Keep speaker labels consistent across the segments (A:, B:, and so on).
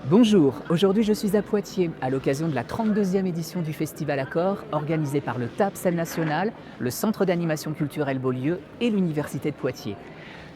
A: Bonjour, aujourd'hui je suis à Poitiers à l'occasion de la 32e édition du Festival Accord organisé par le TAP Scène Nationale, le Centre d'animation culturelle Beaulieu et l'Université de Poitiers.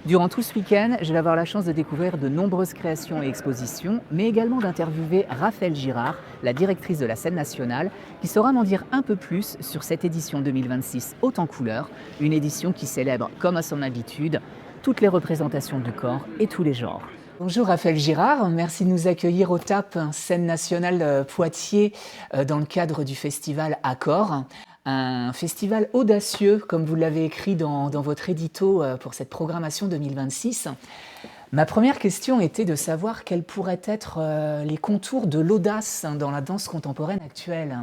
A: Durant tout ce week-end, je vais avoir la chance de découvrir de nombreuses créations et expositions, mais également d'interviewer Raphaëlle Girard, la directrice de la Scène Nationale, qui saura m'en dire un peu plus sur cette édition 2026 haute en couleurs, une édition qui célèbre, comme à son habitude, toutes les représentations du corps et tous les genres. Bonjour Raphaëlle Girard, merci de nous accueillir au TAP, Scène Nationale Poitiers, dans le cadre du festival Accord. Un festival audacieux, comme vous l'avez écrit dans votre édito pour cette programmation 2026. Ma première question était de savoir quels pourraient être les contours de l'audace dans la danse contemporaine actuelle.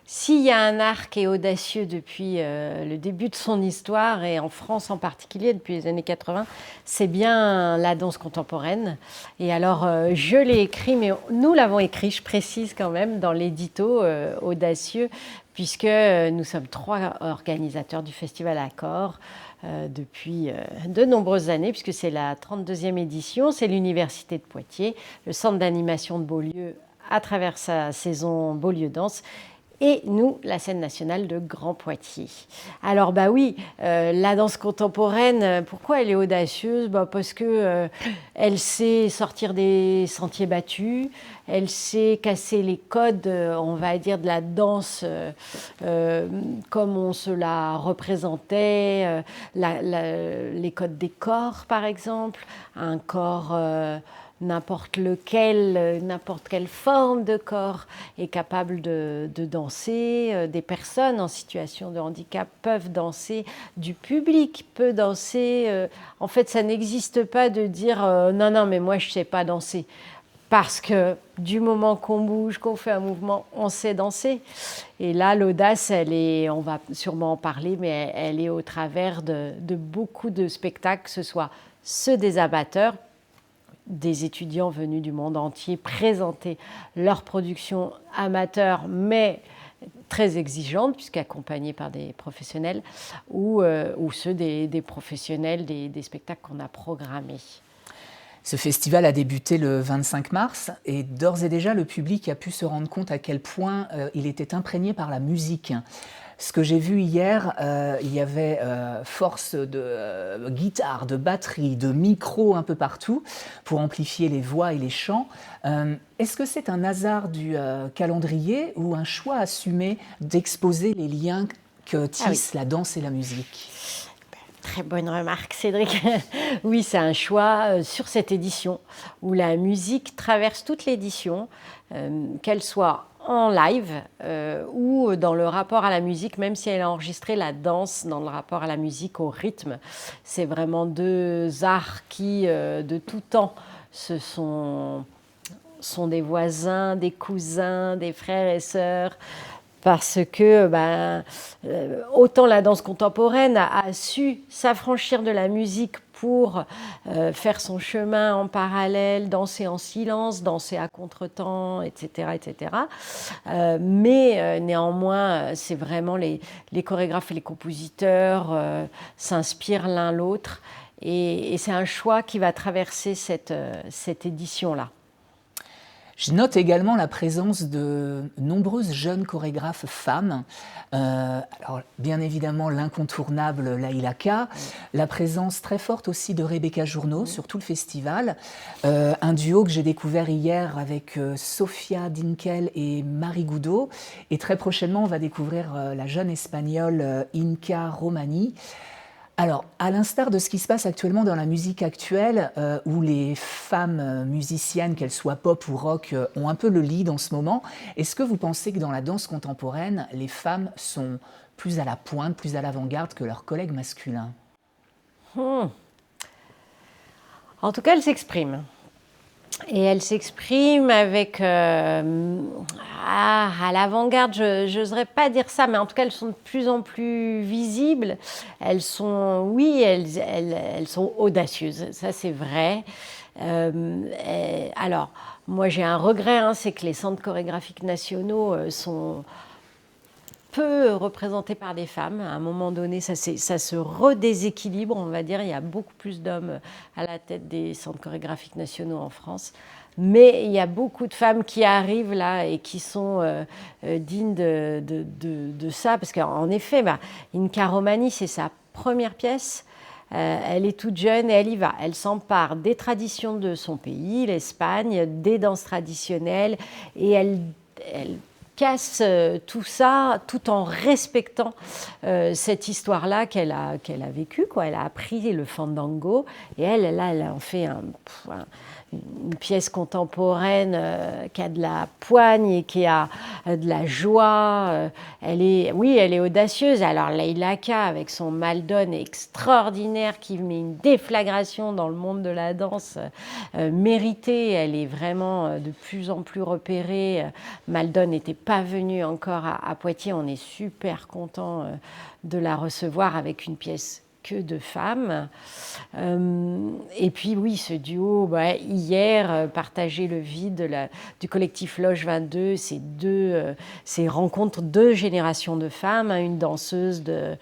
B: S'il y a un art qui est audacieux depuis le début de son histoire, et en France en particulier depuis les années 80, c'est bien la danse contemporaine. Et alors, je l'ai écrit, mais nous l'avons écrit, je précise quand même, dans l'édito audacieux, puisque nous sommes 3 organisateurs du Festival Accord depuis de nombreuses années, puisque c'est la 32e édition, c'est l'Université de Poitiers, le Centre d'animation de Beaulieu à travers sa saison Beaulieu Danse, et nous, la Scène Nationale de Grand Poitiers. Alors oui, la danse contemporaine, pourquoi elle est audacieuse? Parce que elle sait sortir des sentiers battus, elle sait casser les codes, on va dire, de la danse comme on se la représentait, les codes des corps par exemple, un corps n'importe lequel, n'importe quelle forme de corps est capable de danser, des personnes en situation de handicap peuvent danser, du public peut danser. En fait, ça n'existe pas de dire non, mais moi je ne sais pas danser. Parce que du moment qu'on bouge, qu'on fait un mouvement, on sait danser. Et là, l'audace, on va sûrement en parler, mais elle est au travers de beaucoup de spectacles, que ce soit ceux des amateurs, des étudiants venus du monde entier présenter leur production amateur, mais très exigeante, puisqu'accompagnée par des professionnels, ou ceux des professionnels des spectacles qu'on a programmés.
A: Ce festival a débuté le 25 mars et d'ores et déjà le public a pu se rendre compte à quel point il était imprégné par la musique. Ce que j'ai vu hier, il y avait force de guitare, de batterie, de micro un peu partout pour amplifier les voix et les chants. Est-ce que c'est un hasard du calendrier ou un choix assumé d'exposer les liens que tissent la danse et la musique ?
B: Très bonne remarque, Cédric. Oui, c'est un choix sur cette édition où la musique traverse toute l'édition, qu'elle soit en live ou dans le rapport à la musique, même si elle a enregistré la danse dans le rapport à la musique, au rythme. C'est vraiment 2 arts qui, de tout temps, sont des voisins, des cousins, des frères et sœurs. Parce que autant la danse contemporaine a su s'affranchir de la musique pour faire son chemin en parallèle, danser en silence, danser à contretemps, etc. etc. Mais néanmoins, c'est vraiment les chorégraphes et les compositeurs s'inspirent l'un l'autre. Et c'est un choix qui va traverser cette édition-là.
A: Je note également la présence de nombreuses jeunes chorégraphes femmes. Alors, bien évidemment, l'incontournable Laïla K, la présence très forte aussi de Rebecca Journeau sur tout le festival. Un duo que j'ai découvert hier avec Sofia Dinkel et Marie Goudot. Et très prochainement, on va découvrir la jeune espagnole Inca Romani. Alors, à l'instar de ce qui se passe actuellement dans la musique actuelle, où les femmes musiciennes, qu'elles soient pop ou rock, ont un peu le lead en ce moment, est-ce que vous pensez que dans la danse contemporaine, les femmes sont plus à la pointe, plus à l'avant-garde que leurs collègues masculins ?
B: En tout cas, elles s'expriment. Et elle s'exprime avec, à l'avant-garde, je n'oserais pas dire ça, mais en tout cas, elles sont de plus en plus visibles. Elles sont, oui, elles sont audacieuses, ça c'est vrai. Alors, moi j'ai un regret, c'est que les centres chorégraphiques nationaux sont peu représenté par des femmes. À un moment donné, ça se redéséquilibre, on va dire. Il y a beaucoup plus d'hommes à la tête des centres chorégraphiques nationaux en France. Mais il y a beaucoup de femmes qui arrivent là et qui sont dignes de ça. Parce qu'en effet, Inka Romani, c'est sa première pièce. Elle est toute jeune et elle y va. Elle s'empare des traditions de son pays, l'Espagne, des danses traditionnelles, et elle casse tout ça tout en respectant cette histoire-là qu'elle a vécue, quoi. Elle a appris le fandango et elle en fait une pièce contemporaine qui a de la poigne et qui a de la joie. Elle est audacieuse. Alors Leila Ka, avec son Maldon extraordinaire qui met une déflagration dans le monde de la danse méritée, elle est vraiment de plus en plus repérée. Maldon n'était pas venue encore à Poitiers. On est super content de la recevoir avec une pièce que de femmes. Et puis oui, ce duo, hier, partager le vide du collectif Loge 22, c'est rencontre deux générations de femmes, une danseuse de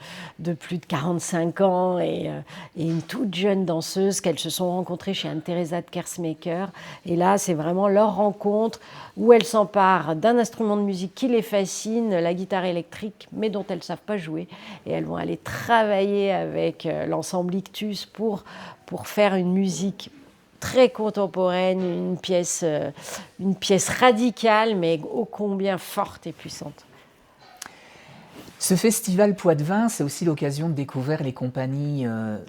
B: plus de 45 ans et une toute jeune danseuse qu'elles se sont rencontrées chez Anne-Theresa de Kersmaker. Et là, c'est vraiment leur rencontre où elles s'emparent d'un instrument de musique qui les fascine, la guitare électrique, mais dont elles ne savent pas jouer. Et elles vont aller travailler avec l'ensemble Ictus pour faire une musique très contemporaine, une pièce radicale, mais ô combien forte et puissante.
A: Ce festival Poitvin, c'est aussi l'occasion de découvrir les compagnies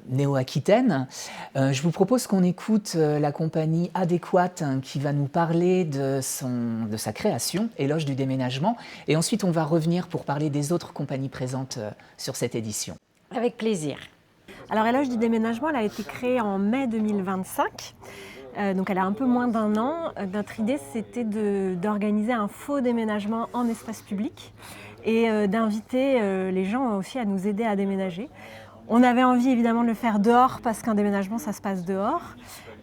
A: néo-aquitaines. Je vous propose qu'on écoute la compagnie Adéquate qui va nous parler de sa création, Éloge du déménagement. Et ensuite, on va revenir pour parler des autres compagnies présentes sur cette édition.
B: Avec plaisir.
C: Alors, Éloge du déménagement, elle a été créée en mai 2025. Donc elle a un peu moins d'un an. Notre idée, c'était d'organiser un faux déménagement en espace public et d'inviter les gens aussi à nous aider à déménager. On avait envie évidemment de le faire dehors parce qu'un déménagement, ça se passe dehors.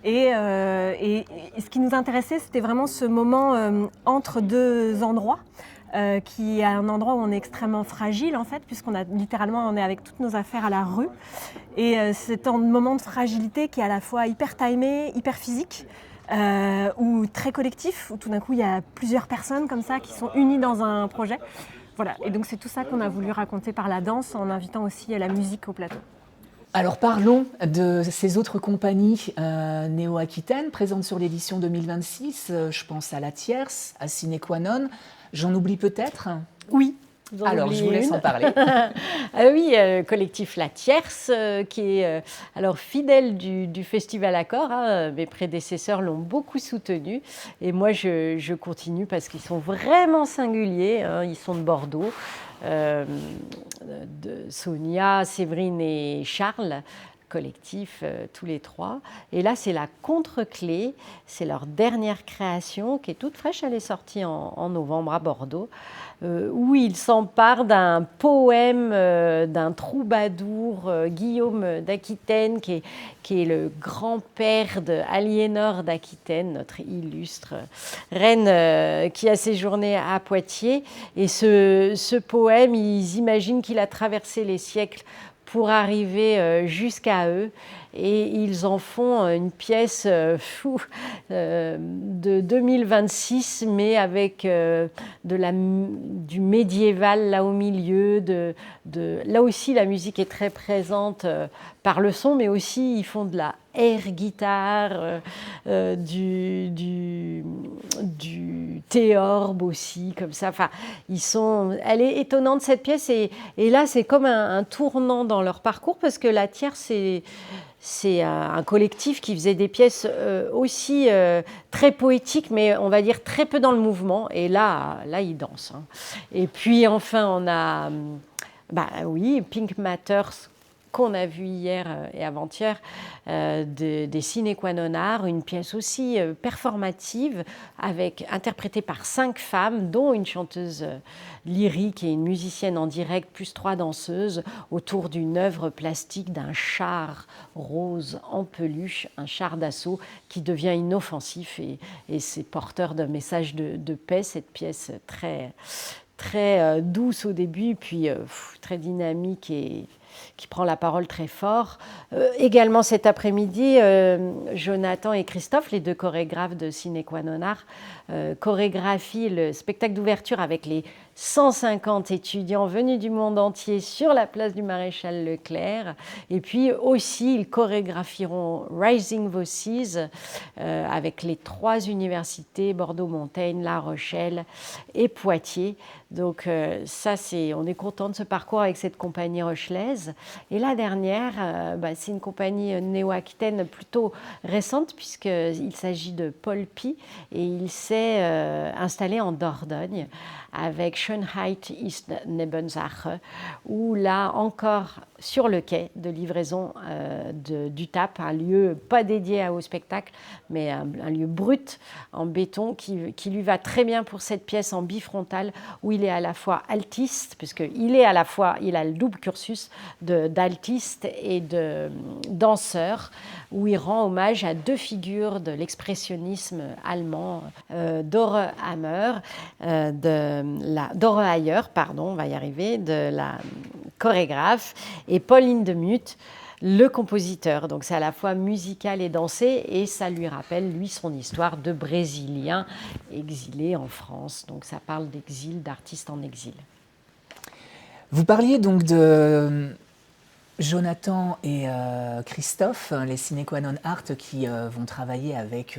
C: Et ce qui nous intéressait, c'était vraiment ce moment entre deux endroits. Qui est un endroit où on est extrêmement fragile en fait, puisqu'on on est avec toutes nos affaires à la rue. Et c'est un moment de fragilité qui est à la fois hyper timé, hyper physique, ou très collectif, où tout d'un coup il y a plusieurs personnes comme ça qui sont unies dans un projet. Voilà, et donc c'est tout ça qu'on a voulu raconter par la danse, en invitant aussi la musique au plateau.
A: Alors parlons de ces autres compagnies néo-aquitaines présentes sur l'édition 2026. Je pense à La Tierce, à Sine Qua Non. J'en oublie peut-être ?
B: Oui.
A: Alors, je vous laisse en parler.
B: Le collectif La Tierce, qui est alors fidèle du Festival Accord. Mes prédécesseurs l'ont beaucoup soutenu. Et moi, je continue parce qu'ils sont vraiment singuliers. Ils sont de Bordeaux. De Sonia, Séverine et Charles. Collectif, tous les trois. Et là, c'est la Contre-Clé. C'est leur dernière création qui est toute fraîche. Elle est sortie en novembre à Bordeaux, où ils s'emparent d'un poème d'un troubadour, Guillaume d'Aquitaine, qui est le grand-père d'Aliénor d'Aquitaine, notre illustre reine qui a séjourné à Poitiers. Et ce poème, ils imaginent qu'il a traversé les siècles pour arriver jusqu'à eux. Et ils en font une pièce de 2026, mais avec du médiéval là au milieu. Là aussi, la musique est très présente par le son, mais aussi ils font de la air guitare, du théorbe aussi, comme ça. Enfin, elle est étonnante cette pièce, et là c'est comme un tournant dans leur parcours, parce que La Tierce, c'est un collectif qui faisait des pièces aussi très poétiques, mais on va dire très peu dans le mouvement. Et là ils dansent. Et puis enfin, on a Pink Matters, qu'on a vu hier et avant-hier, des Sine Qua Non Art, une pièce aussi performative, interprétée par 5 femmes, dont une chanteuse lyrique et une musicienne en direct, plus 3 danseuses, autour d'une œuvre plastique d'un char rose en peluche, un char d'assaut qui devient inoffensif, et c'est porteur d'un message de paix, cette pièce très très douce au début, puis très dynamique et qui prend la parole très fort. Également cet après-midi, Jonathan et Christophe, les deux chorégraphes de Sine Qua Non Art, chorégraphient le spectacle d'ouverture avec les 150 étudiants venus du monde entier sur la place du Maréchal Leclerc. Et puis aussi, ils chorégraphieront Rising Voices avec les 3 universités, Bordeaux-Montaigne, La Rochelle et Poitiers. Donc ça, on est content de ce parcours avec cette compagnie rochelaise. Et la dernière, c'est une compagnie néo-aquitaine plutôt récente puisqu'il s'agit de Paul Pi et il s'est installé en Dordogne avec Schönheit ist Nebensache, où là encore sur le quai de livraison du TAP, un lieu pas dédié au spectacle, mais un lieu brut en béton qui lui va très bien pour cette pièce en bifrontale où il est à la fois altiste, puisqu'il est à la fois, il a le double cursus d'altiste et de danseur, où il rend hommage à 2 figures de l'expressionnisme allemand, Dore Hayer, on va y arriver, de la chorégraphe, et Paul Hindemith, le compositeur. Donc c'est à la fois musical et dansé, et ça lui rappelle, lui, son histoire de Brésilien exilé en France. Donc ça parle d'exil, d'artistes en exil.
A: Vous parliez donc de Jonathan et Christophe, les Sine Qua Non Art, qui vont travailler avec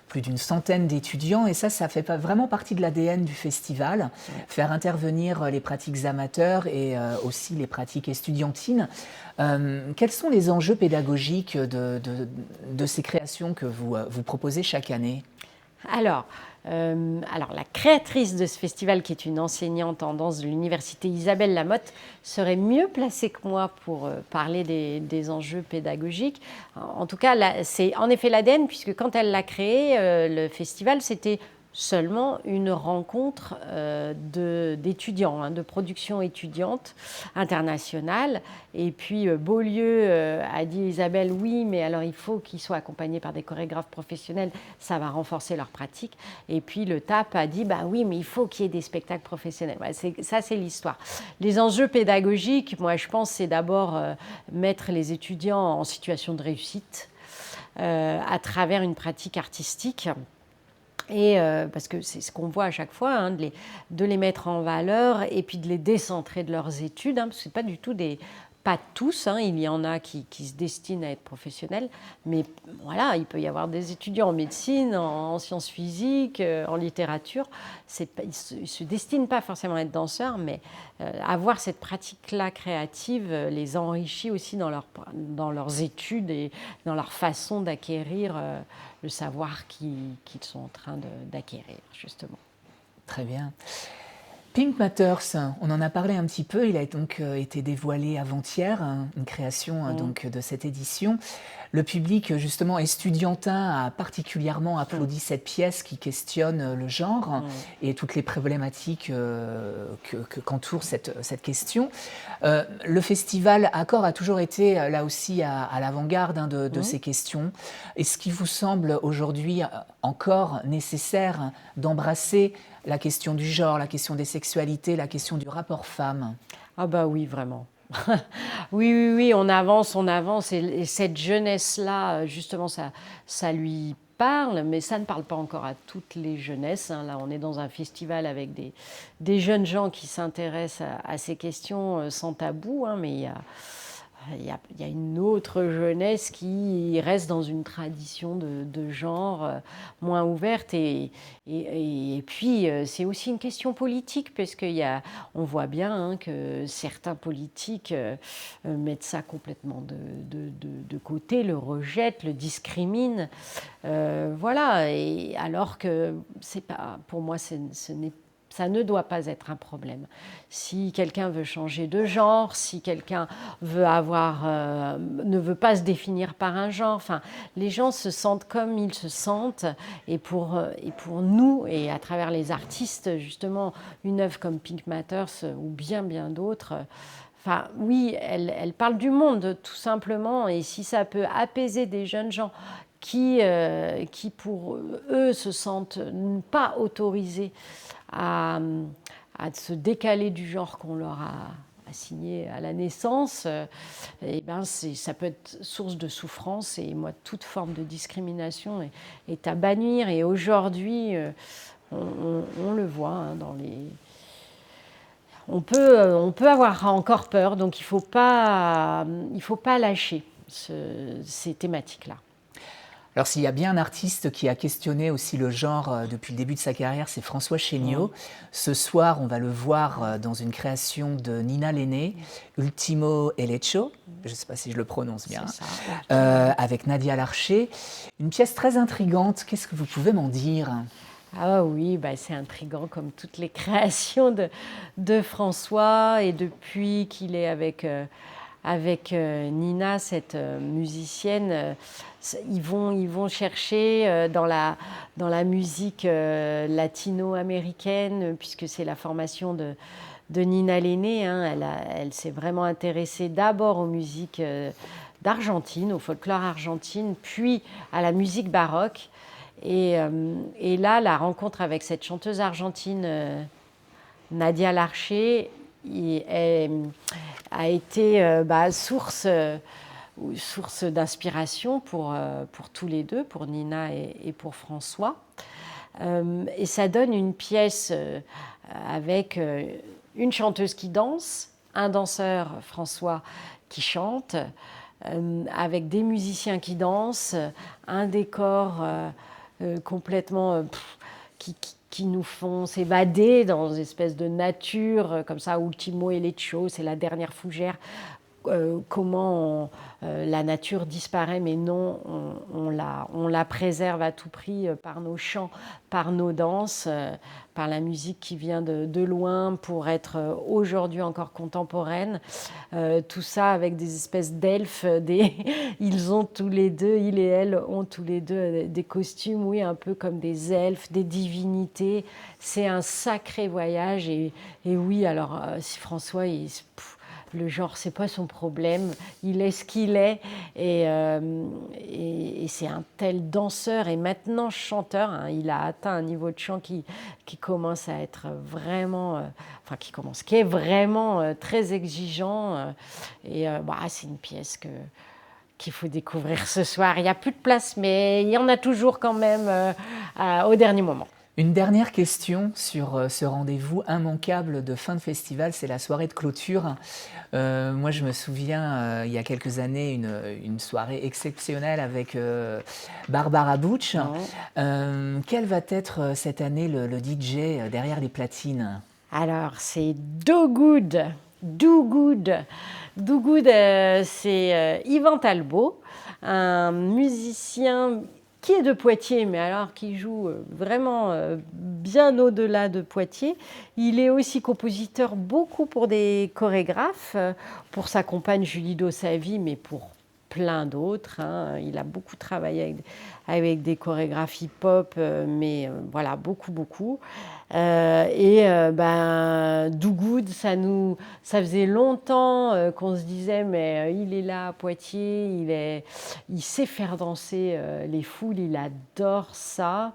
A: plus d'une centaine d'étudiants, et ça fait vraiment partie de l'ADN du festival, faire intervenir les pratiques amateurs et aussi les pratiques estudiantines. Quels sont les enjeux pédagogiques de ces créations que vous proposez chaque année ?
B: Alors, la créatrice de ce festival, qui est une enseignante en danse de l'université, Isabelle Lamotte, serait mieux placée que moi pour parler des enjeux pédagogiques. En tout cas, c'est en effet l'ADN, puisque quand elle l'a créé, le festival, c'était seulement une rencontre d'étudiants, de production étudiante internationale. Et puis Beaulieu a dit à Isabelle, oui, mais alors il faut qu'ils soient accompagnés par des chorégraphes professionnels, ça va renforcer leur pratique. Et puis le TAP a dit, oui, mais il faut qu'il y ait des spectacles professionnels. Ça, c'est l'histoire. Les enjeux pédagogiques, moi je pense, c'est d'abord mettre les étudiants en situation de réussite à travers une pratique artistique. Et parce que c'est ce qu'on voit à chaque fois, de les mettre en valeur et puis de les décentrer de leurs études, parce que ce n'est pas du tout pas tous, il y en a qui se destinent à être professionnels, mais voilà, il peut y avoir des étudiants en médecine, en sciences physiques, en littérature. Ils ne se destinent pas forcément à être danseurs, mais avoir cette pratique-là créative les enrichit aussi dans leurs études et dans leur façon d'acquérir le savoir qu'ils sont en train d'acquérir, justement.
A: Très bien. Pink Matters, on en a parlé un petit peu, il a donc été dévoilé avant-hier, une création donc, de cette édition. Le public justement estudiantin a particulièrement applaudi cette pièce qui questionne le genre et toutes les problématiques qu'entoure cette question. Le festival Accord a toujours été là aussi à l'avant-garde de ces questions. Est-ce qu'il vous semble aujourd'hui encore nécessaire d'embrasser la question du genre, la question des sexualités, la question du rapport femme?
B: Ah oui, vraiment. Oui, on avance. Et cette jeunesse-là, justement, ça lui parle, mais ça ne parle pas encore à toutes les jeunesses. Là, on est dans un festival avec des jeunes gens qui s'intéressent à ces questions sans tabou, mais il y a une autre jeunesse qui reste dans une tradition de genre moins ouverte. Et puis, c'est aussi une question politique, parce qu'on voit bien que certains politiques mettent ça complètement de côté, le rejettent, le discriminent. Voilà. Et alors que, pour moi, ça ne doit pas être un problème. Si quelqu'un veut changer de genre, si quelqu'un ne veut pas se définir par un genre, les gens se sentent comme ils se sentent. Et pour nous, et à travers les artistes, justement, une œuvre comme Pink Matters ou bien d'autres, oui, elle parle du monde, tout simplement. Et si ça peut apaiser des jeunes gens qui pour eux, se sentent pas autorisés à à se décaler du genre qu'on leur a assigné à la naissance, et ben ça peut être source de souffrance. Et moi, toute forme de discrimination est à bannir. Et aujourd'hui, on le voit dans les... On peut avoir encore peur, donc il ne faut pas lâcher ces thématiques-là.
A: Alors s'il y a bien un artiste qui a questionné aussi le genre depuis le début de sa carrière, c'est François Chéniaud. Ce soir, on va le voir dans une création de Nina Lenné, Ultimo Elecho, je ne sais pas si je le prononce bien, avec Nadia Larcher. Une pièce très intrigante, qu'est-ce que vous pouvez m'en dire ?
B: Ah oui, c'est intriguant comme toutes les créations de François. Et depuis qu'il est avec Nina, cette musicienne, ils vont chercher dans la musique latino-américaine, puisque c'est la formation de Nina Lenné. Elle s'est vraiment intéressée d'abord aux musiques d'Argentine, au folklore argentine, puis à la musique baroque. Et là, la rencontre avec cette chanteuse argentine, Nadia Larcher, a été source d'inspiration pour tous les deux, pour Nina et pour François. Et ça donne une pièce avec une chanteuse qui danse, un danseur, François, qui chante, avec des musiciens qui dansent, un décor complètement qui nous font s'évader dans une espèce de nature comme ça. Ultimo Elecho, c'est la dernière fougère. Comment la nature disparaît, mais non, on la préserve à tout prix par nos chants, par nos danses, par la musique qui vient de loin pour être aujourd'hui encore contemporaine. Tout ça avec des espèces d'elfes. Ils ont tous les deux, il et elle ont tous les deux des costumes, oui, un peu comme des elfes, des divinités. C'est un sacré voyage. Et oui, alors si François, le genre, c'est pas son problème. Il est ce qu'il est, et c'est un tel danseur et maintenant chanteur. Il a atteint un niveau de chant qui commence à être vraiment, qui est vraiment très exigeant. C'est une pièce qu'il faut découvrir ce soir. Il n'y a plus de place, mais il y en a toujours quand même au dernier moment.
A: Une dernière question sur ce rendez-vous immanquable de fin de festival, c'est la soirée de clôture. Moi, je me souviens, il y a quelques années, une soirée exceptionnelle avec Barbara Butch. Quel va être cette année le DJ derrière les platines ?
B: Alors, c'est Do Good. Do Good. Do Good, c'est Yvan Talbot, un musicien qui est de Poitiers, mais alors qui joue vraiment bien au-delà de Poitiers. Il est aussi compositeur beaucoup pour des chorégraphes, pour sa compagne Julie Dossavi, mais pour plein d'autres. Il a beaucoup travaillé avec des chorégraphes hip-hop, mais voilà, beaucoup. Do Good, ça faisait longtemps qu'on se disait, mais il est là à Poitiers, il sait faire danser les foules, il adore ça.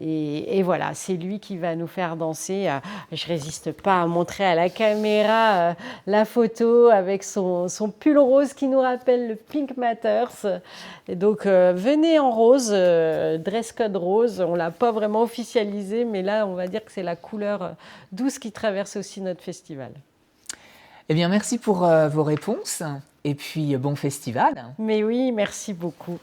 B: Et voilà, c'est lui qui va nous faire danser. Je résiste pas à montrer à la caméra la photo avec son pull rose qui nous rappelle le Pink Matters. Et donc, venez en rose, dress code rose. On ne l'a pas vraiment officialisé, mais là, on va dire que c'est la couleur douce qui traverse aussi notre festival.
A: Eh bien, merci pour vos réponses et puis bon festival.
B: Mais oui, merci beaucoup.